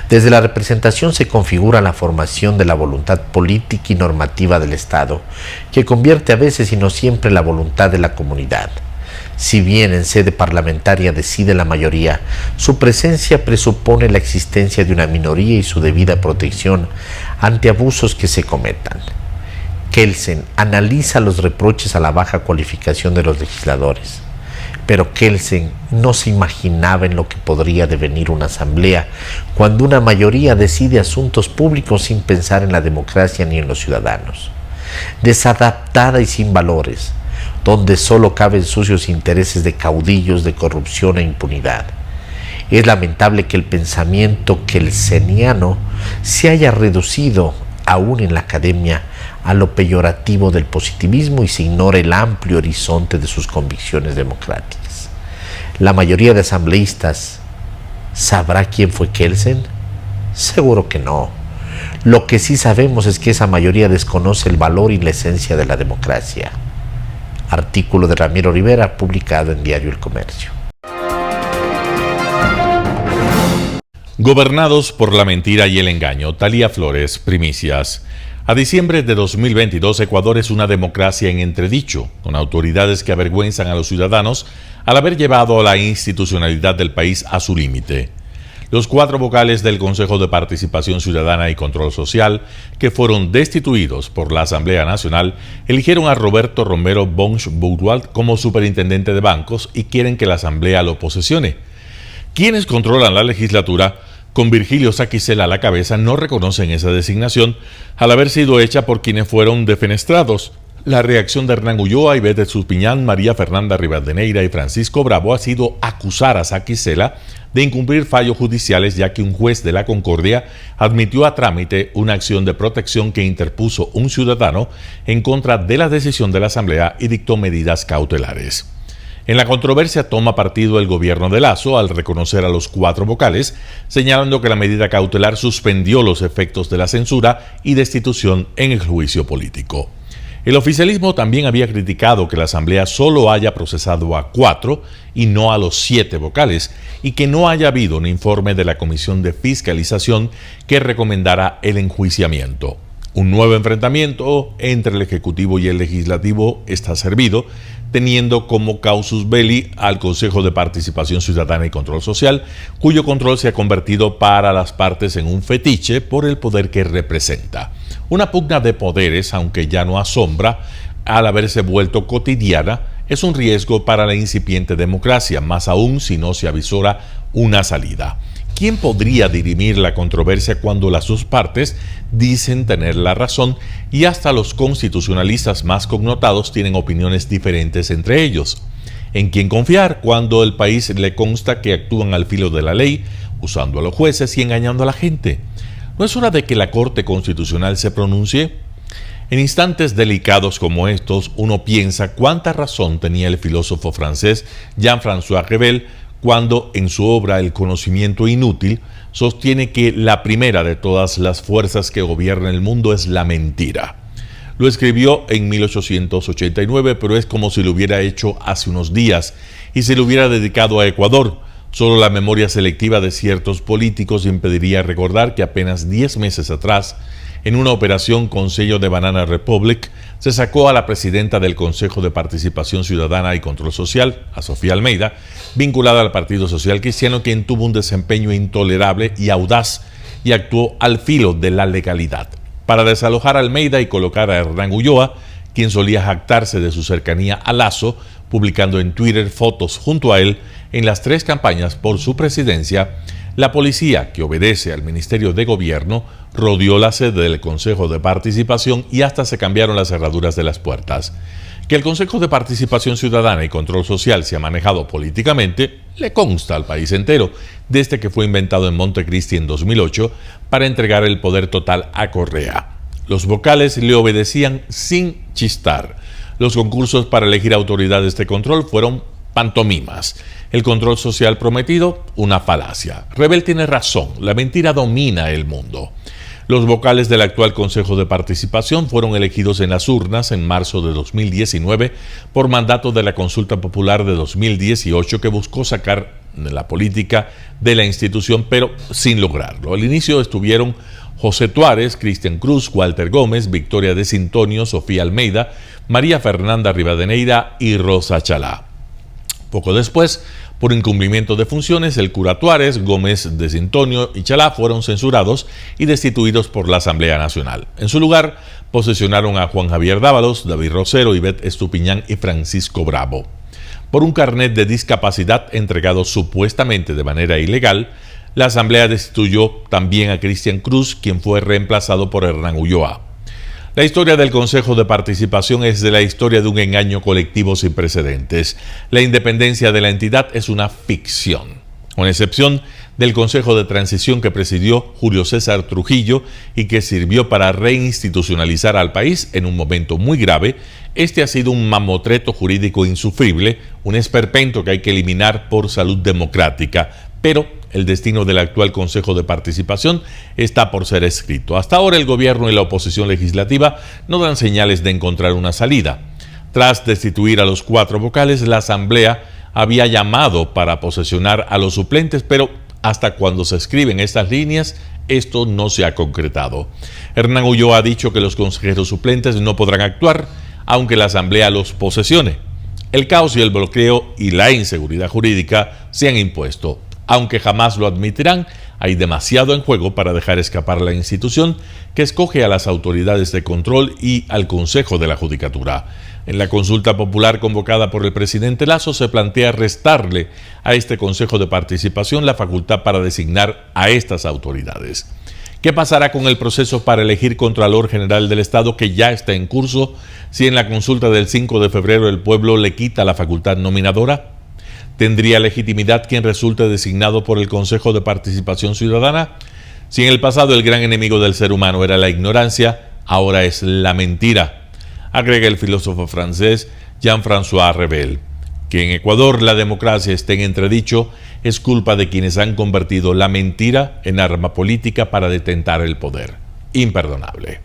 Desde la representación se configura la formación de la voluntad política y normativa del Estado, que convierte a veces y no siempre la voluntad de la comunidad. Si bien en sede parlamentaria decide la mayoría, su presencia presupone la existencia de una minoría y su debida protección ante abusos que se cometan. Kelsen analiza los reproches a la baja cualificación de los legisladores, pero Kelsen no se imaginaba en lo que podría devenir una asamblea cuando una mayoría decide asuntos públicos sin pensar en la democracia ni en los ciudadanos. Desadaptada y sin valores, donde solo caben sucios intereses de caudillos, de corrupción e impunidad. Es lamentable que el pensamiento kelseniano se haya reducido, aún en la academia, a lo peyorativo del positivismo y se ignore el amplio horizonte de sus convicciones democráticas. La mayoría de asambleístas ¿sabrá quién fue Kelsen? Seguro que no. Lo que sí sabemos es que esa mayoría desconoce el valor y la esencia de la democracia. Artículo de Ramiro Rivera, publicado en Diario El Comercio. Gobernados por la mentira y el engaño. Talía Flores, primicias. A diciembre de 2022, Ecuador es una democracia en entredicho, con autoridades que avergüenzan a los ciudadanos al haber llevado a la institucionalidad del país a su límite. Los 4 vocales del Consejo de Participación Ciudadana y Control Social, que fueron destituidos por la Asamblea Nacional, eligieron a Roberto Romero Bonch-Bourwald como superintendente de bancos y quieren que la Asamblea lo posesione. Quienes controlan la legislatura, con Virgilio Saquicela a la cabeza, no reconocen esa designación al haber sido hecha por quienes fueron defenestrados. La reacción de Hernán Ulloa, Ivette Suspiñán, María Fernanda Rivadeneira y Francisco Bravo ha sido acusar a Saquicela de incumplir fallos judiciales, ya que un juez de la Concordia admitió a trámite una acción de protección que interpuso un ciudadano en contra de la decisión de la Asamblea y dictó medidas cautelares. En la controversia toma partido el gobierno de Lasso al reconocer a los 4 vocales, señalando que la medida cautelar suspendió los efectos de la censura y destitución en el juicio político. El oficialismo también había criticado que la Asamblea solo haya procesado a 4 y no a los 7 vocales, y que no haya habido un informe de la Comisión de Fiscalización que recomendara el enjuiciamiento. Un nuevo enfrentamiento entre el Ejecutivo y el Legislativo está servido, teniendo como casus belli al Consejo de Participación Ciudadana y Control Social, cuyo control se ha convertido para las partes en un fetiche por el poder que representa. Una pugna de poderes, aunque ya no asombra, al haberse vuelto cotidiana, es un riesgo para la incipiente democracia, más aún si no se avisora una salida. ¿Quién podría dirimir la controversia cuando las dos partes dicen tener la razón y hasta los constitucionalistas más connotados tienen opiniones diferentes entre ellos? ¿En quién confiar cuando el país le consta que actúan al filo de la ley, usando a los jueces y engañando a la gente? ¿No es hora de que la Corte Constitucional se pronuncie? En instantes delicados como estos, uno piensa cuánta razón tenía el filósofo francés Jean-François Revel cuando, en su obra El conocimiento inútil, sostiene que la primera de todas las fuerzas que gobiernan el mundo es la mentira. Lo escribió en 1889, pero es como si lo hubiera hecho hace unos días y se lo hubiera dedicado a Ecuador. Solo la memoria selectiva de ciertos políticos impediría recordar que apenas 10 meses atrás, en una operación con sello de Banana Republic, se sacó a la presidenta del Consejo de Participación Ciudadana y Control Social, a Sofía Almeida, vinculada al Partido Social Cristiano, quien tuvo un desempeño intolerable y audaz y actuó al filo de la legalidad, para desalojar a Almeida y colocar a Hernán Ulloa, quien solía jactarse de su cercanía a Lasso, publicando en Twitter fotos junto a él en las 3 campañas por su presidencia. La policía, que obedece al Ministerio de Gobierno, rodeó la sede del Consejo de Participación y hasta se cambiaron las cerraduras de las puertas. Que el Consejo de Participación Ciudadana y Control Social se ha manejado políticamente le consta al país entero, desde que fue inventado en Montecristi en 2008 para entregar el poder total a Correa. Los vocales le obedecían sin chistar. Los concursos para elegir autoridades de control fueron pantomimas. El control social prometido, una falacia. Revel tiene razón, la mentira domina el mundo. Los vocales del actual Consejo de Participación fueron elegidos en las urnas en marzo de 2019 por mandato de la consulta popular de 2018 que buscó sacar la política de la institución, pero sin lograrlo. Al inicio estuvieron José Tuárez, Cristian Cruz, Walter Gómez, Victoria de Sintonio, Sofía Almeida, María Fernanda Rivadeneira y Rosa Chalá. Poco después, por incumplimiento de funciones, el cura Tuárez, Gómez de Sintonio y Chalá fueron censurados y destituidos por la Asamblea Nacional. En su lugar, posesionaron a Juan Javier Dávalos, David Rosero, Ivette Estupiñán y Francisco Bravo. Por un carnet de discapacidad entregado supuestamente de manera ilegal, la Asamblea destituyó también a Cristian Cruz, quien fue reemplazado por Hernán Ulloa. La historia del Consejo de Participación es de la historia de un engaño colectivo sin precedentes. La independencia de la entidad es una ficción, con excepción del Consejo de Transición que presidió Julio César Trujillo y que sirvió para reinstitucionalizar al país en un momento muy grave. Este ha sido un mamotreto jurídico insufrible, un esperpento que hay que eliminar por salud democrática, pero el destino del actual Consejo de Participación está por ser escrito. Hasta ahora el gobierno y la oposición legislativa no dan señales de encontrar una salida. Tras destituir a los 4 vocales, la Asamblea había llamado para posesionar a los suplentes, pero hasta cuando se escriben estas líneas, esto no se ha concretado. Hernán Ulloa ha dicho que los consejeros suplentes no podrán actuar, aunque la Asamblea los posesione. El caos y el bloqueo y la inseguridad jurídica se han impuesto. Aunque jamás lo admitirán, hay demasiado en juego para dejar escapar la institución que escoge a las autoridades de control y al Consejo de la Judicatura. En la consulta popular convocada por el presidente Lasso se plantea restarle a este Consejo de Participación la facultad para designar a estas autoridades. ¿Qué pasará con el proceso para elegir Contralor General del Estado que ya está en curso si en la consulta del 5 de febrero el pueblo le quita la facultad nominadora? ¿Tendría legitimidad quien resulte designado por el Consejo de Participación Ciudadana? Si en el pasado el gran enemigo del ser humano era la ignorancia, ahora es la mentira, agrega el filósofo francés Jean-François Revel. Que en Ecuador la democracia esté en entredicho es culpa de quienes han convertido la mentira en arma política para detentar el poder. Imperdonable.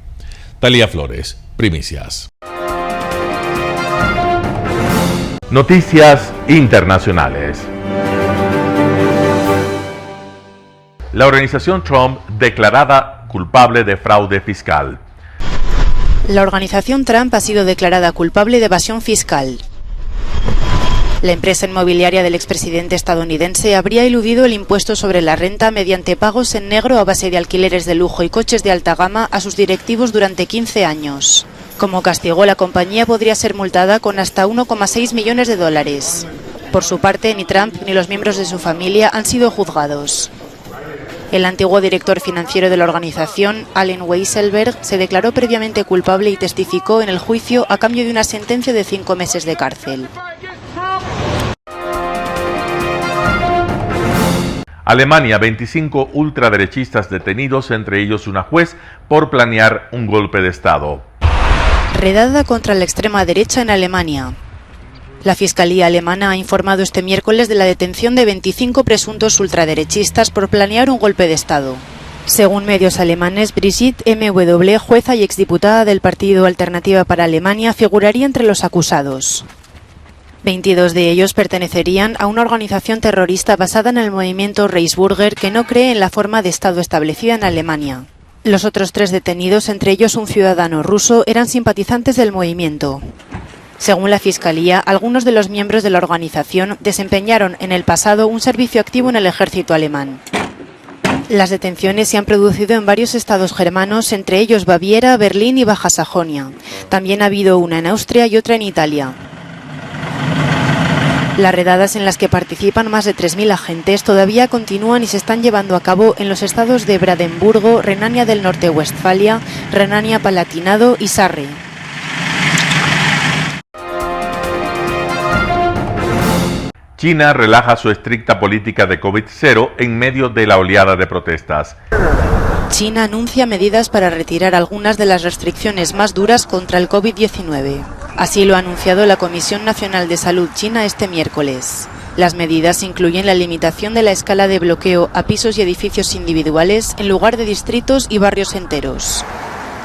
Talía Flores, Primicias. Noticias internacionales. La organización Trump declarada culpable de fraude fiscal. La organización Trump ha sido declarada culpable de evasión fiscal. La empresa inmobiliaria del expresidente estadounidense habría eludido el impuesto sobre la renta mediante pagos en negro a base de alquileres de lujo y coches de alta gama a sus directivos durante 15 años. Como castigo, la compañía podría ser multada con hasta 1,6 millones de dólares. Por su parte, ni Trump ni los miembros de su familia han sido juzgados. El antiguo director financiero de la organización, Allen Weisselberg, se declaró previamente culpable y testificó en el juicio a cambio de una sentencia de 5 meses de cárcel. Alemania, 25 ultraderechistas detenidos, entre ellos una juez, por planear un golpe de Estado. Redada contra la extrema derecha en Alemania. La Fiscalía alemana ha informado este miércoles de la detención de 25 presuntos ultraderechistas por planear un golpe de Estado. Según medios alemanes, Brigitte MW, jueza y exdiputada del partido Alternativa para Alemania, figuraría entre los acusados. 22 de ellos pertenecerían a una organización terrorista basada en el movimiento Reichsbürger que no cree en la forma de Estado establecida en Alemania. Los otros 3 detenidos, entre ellos un ciudadano ruso, eran simpatizantes del movimiento. Según la Fiscalía, algunos de los miembros de la organización desempeñaron en el pasado un servicio activo en el ejército alemán. Las detenciones se han producido en varios estados germanos, entre ellos Baviera, Berlín y Baja Sajonia. También ha habido una en Austria y otra en Italia. Las redadas en las que participan más de 3.000 agentes todavía continúan y se están llevando a cabo en los estados de Brandenburgo, Renania del Norte-Westfalia, Renania-Palatinado y Sarre. China relaja su estricta política de COVID-0 en medio de la oleada de protestas. China anuncia medidas para retirar algunas de las restricciones más duras contra el COVID-19. Así lo ha anunciado la Comisión Nacional de Salud China este miércoles. Las medidas incluyen la limitación de la escala de bloqueo a pisos y edificios individuales en lugar de distritos y barrios enteros.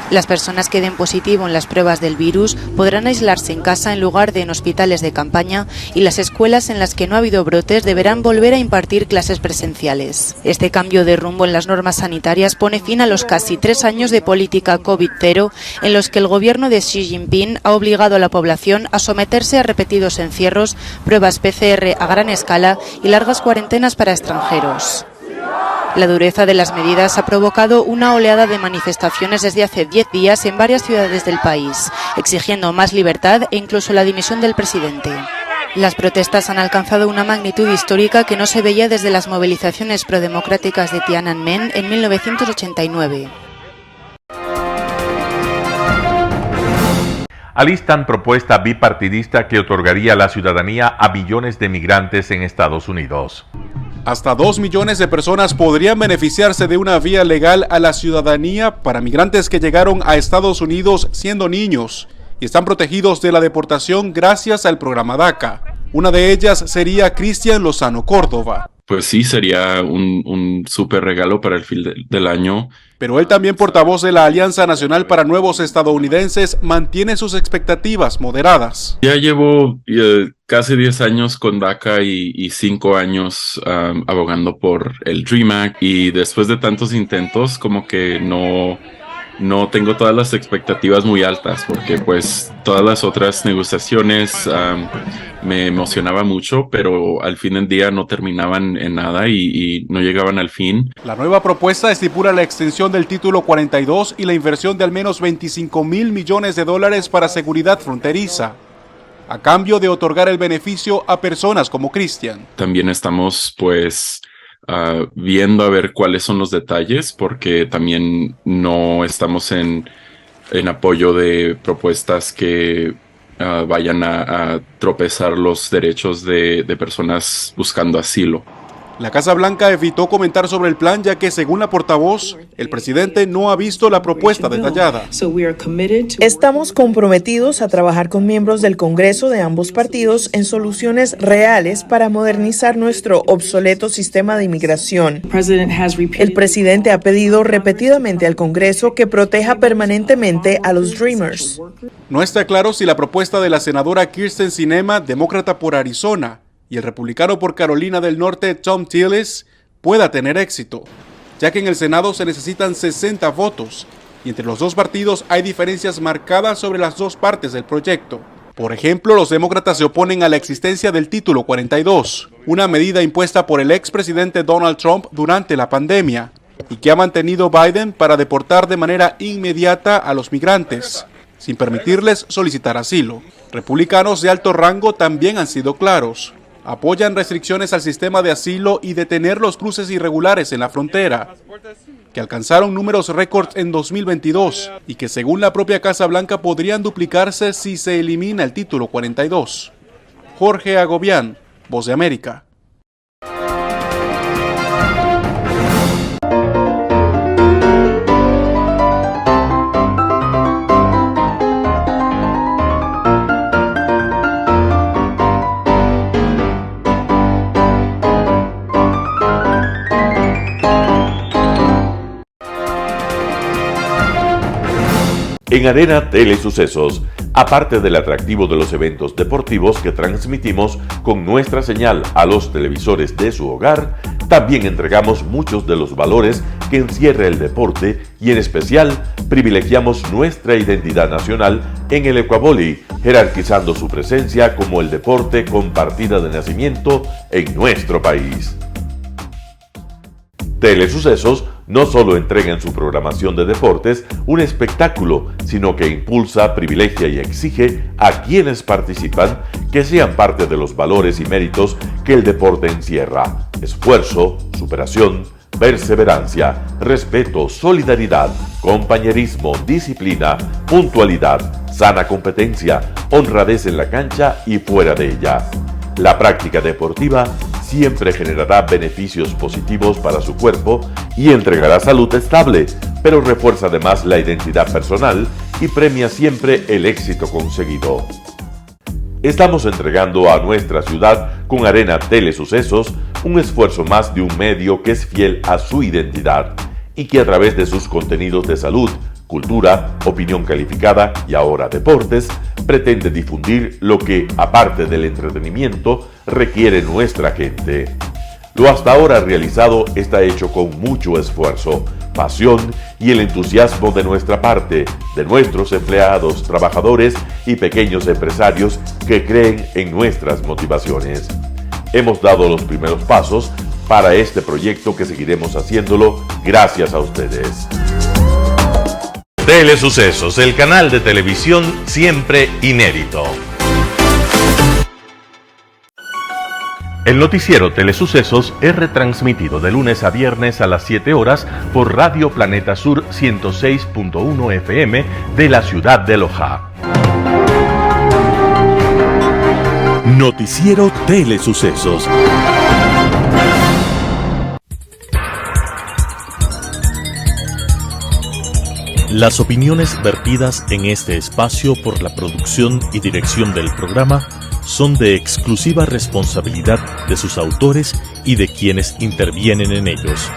Las personas que den positivo en las pruebas del virus podrán aislarse en casa en lugar de en hospitales de campaña y las escuelas en las que no ha habido brotes deberán volver a impartir clases presenciales. Este cambio de rumbo en las normas sanitarias pone fin a los casi 3 años de política COVID-0 en los que el gobierno de Xi Jinping ha obligado a la población a someterse a repetidos encierros, pruebas PCR a gran escala y largas cuarentenas para extranjeros. La dureza de las medidas ha provocado una oleada de manifestaciones desde hace 10 días en varias ciudades del país, exigiendo más libertad e incluso la dimisión del presidente. Las protestas han alcanzado una magnitud histórica que no se veía desde las movilizaciones prodemocráticas de Tiananmen en 1989. Alistan propuesta bipartidista que otorgaría la ciudadanía a millones de migrantes en Estados Unidos. Hasta 2 millones de personas podrían beneficiarse de una vía legal a la ciudadanía para migrantes que llegaron a Estados Unidos siendo niños y están protegidos de la deportación gracias al programa DACA. Una de ellas sería Cristian Lozano Córdoba. Pues sí, sería un súper regalo para el fin del año. Pero él, también portavoz de la Alianza Nacional para Nuevos Estadounidenses, mantiene sus expectativas moderadas. Ya llevo casi 10 años con DACA y 5 años abogando por el DREAM Act, y después de tantos intentos como que no tengo todas las expectativas muy altas, porque pues todas las otras negociaciones me emocionaba mucho, pero al fin del día no terminaban en nada y no llegaban al fin. La nueva propuesta estipula la extensión del título 42 y la inversión de al menos $25,000 millones para seguridad fronteriza, a cambio de otorgar el beneficio a personas como Cristian. También estamos pues viendo a ver cuáles son los detalles, porque también no estamos en apoyo de propuestas que vayan a tropezar los derechos de personas buscando asilo. La Casa Blanca evitó comentar sobre el plan, ya que, según la portavoz, el presidente no ha visto la propuesta detallada. Estamos comprometidos a trabajar con miembros del Congreso de ambos partidos en soluciones reales para modernizar nuestro obsoleto sistema de inmigración. El presidente ha pedido repetidamente al Congreso que proteja permanentemente a los Dreamers. No está claro si la propuesta de la senadora Kyrsten Sinema, demócrata por Arizona, y el republicano por Carolina del Norte, Thom Tillis, pueda tener éxito, ya que en el Senado se necesitan 60 votos y entre los dos partidos hay diferencias marcadas sobre las dos partes del proyecto. Por ejemplo, los demócratas se oponen a la existencia del Título 42, una medida impuesta por el expresidente Donald Trump durante la pandemia y que ha mantenido Biden para deportar de manera inmediata a los migrantes, sin permitirles solicitar asilo. Republicanos de alto rango también han sido claros. Apoyan restricciones al sistema de asilo y detener los cruces irregulares en la frontera, que alcanzaron números récords en 2022 y que según la propia Casa Blanca podrían duplicarse si se elimina el Título 42. Jorge Agobián, Voz de América. En Arena Telesucesos, aparte del atractivo de los eventos deportivos que transmitimos con nuestra señal a los televisores de su hogar, también entregamos muchos de los valores que encierra el deporte y en especial privilegiamos nuestra identidad nacional en el ecuavoli, jerarquizando su presencia como el deporte con partida de nacimiento en nuestro país. Telesucesos no solo entrega en su programación de deportes un espectáculo, sino que impulsa, privilegia y exige a quienes participan que sean parte de los valores y méritos que el deporte encierra: esfuerzo, superación, perseverancia, respeto, solidaridad, compañerismo, disciplina, puntualidad, sana competencia, honradez en la cancha y fuera de ella. La práctica deportiva siempre generará beneficios positivos para su cuerpo y entregará salud estable, pero refuerza además la identidad personal y premia siempre el éxito conseguido. Estamos entregando a nuestra ciudad con Arena Telesucesos un esfuerzo más de un medio que es fiel a su identidad y que a través de sus contenidos de salud, cultura, opinión calificada y ahora deportes, pretende difundir lo que, aparte del entretenimiento, requiere nuestra gente. Lo hasta ahora realizado está hecho con mucho esfuerzo, pasión y el entusiasmo de nuestra parte, de nuestros empleados, trabajadores y pequeños empresarios que creen en nuestras motivaciones. Hemos dado los primeros pasos para este proyecto que seguiremos haciéndolo gracias a ustedes. Telesucesos, el canal de televisión siempre inédito. El noticiero Telesucesos es retransmitido de lunes a viernes a las 7 horas por Radio Planeta Sur 106.1 FM de la ciudad de Loja. Noticiero Telesucesos. Las opiniones vertidas en este espacio por la producción y dirección del programa son de exclusiva responsabilidad de sus autores y de quienes intervienen en ellos.